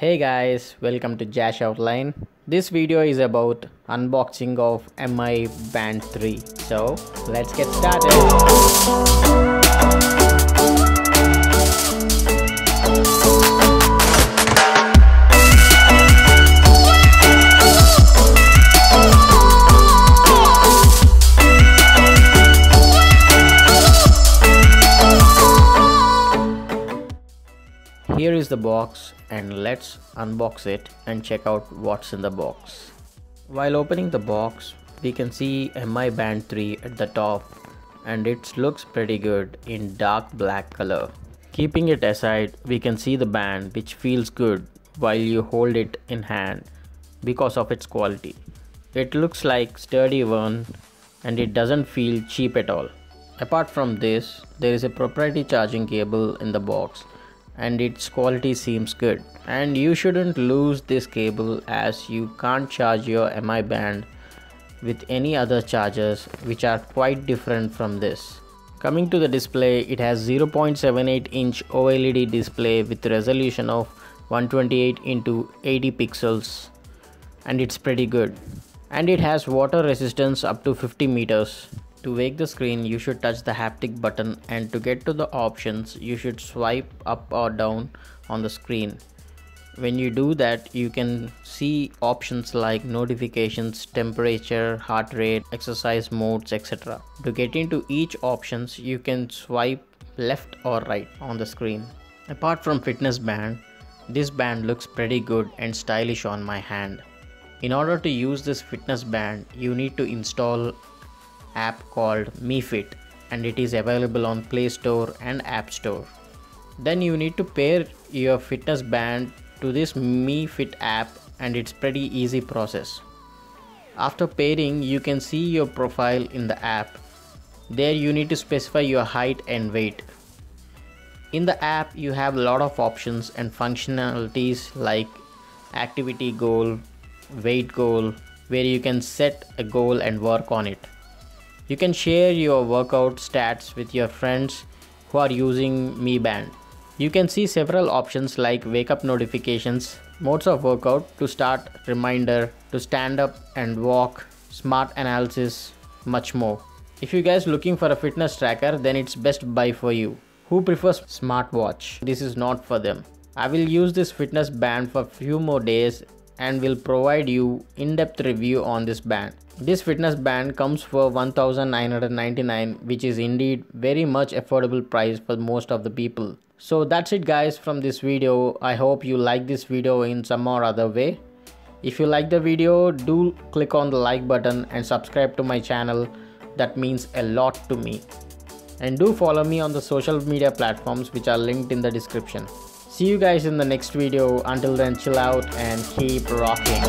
Hey guys, welcome to Jash Outline. This video is about unboxing of MI Band 3. So let's get started. Here is the box and let's unbox it and check out what's in the box. While opening the box, we can see MI Band 3 at the top and it looks pretty good in dark black color. Keeping it aside, we can see the band which feels good while you hold it in hand because of its quality. It looks like sturdy one and it doesn't feel cheap at all. Apart from this, there is a proprietary charging cable in the box and its quality seems good, and you shouldn't lose this cable as you can't charge your MI band with any other chargers which are quite different from this. Coming to the display, it has 0.78 inch OLED display with resolution of 128 into 80 pixels and it's pretty good, and it has water resistance up to 50 meters. To wake the screen, you should touch the haptic button, and to get to the options, you should swipe up or down on the screen. When you do that, you can see options like notifications, temperature, heart rate, exercise modes, etc. To get into each options, you can swipe left or right on the screen. Apart from fitness band, this band looks pretty good and stylish on my hand. In order to use this fitness band, you need to install app called MiFit, and it is available on Play Store and App Store. Then you need to pair your fitness band to this MiFit app, and it's pretty easy process. After pairing, you can see your profile in the app. There you need to specify your height and weight. In the app you have a lot of options and functionalities like activity goal, weight goal, where you can set a goal and work on it. You can share your workout stats with your friends who are using Mi Band. You can see several options like wake up notifications, modes of workout, to start, reminder, to stand up and walk, smart analysis, much more. If you guys looking for a fitness tracker, then it's best buy for you. Who prefers smartwatch? This is not for them. I will use this fitness band for few more days and will provide you in-depth review on this band. This fitness band comes for 1999, which is indeed very much affordable price for most of the people. So that's it guys from this video. I hope you like this video in some or other way. If you like the video, do click on the like button and subscribe to my channel. That means a lot to me. And do follow me on the social media platforms which are linked in the description. See you guys in the next video. Until then, chill out and keep rocking.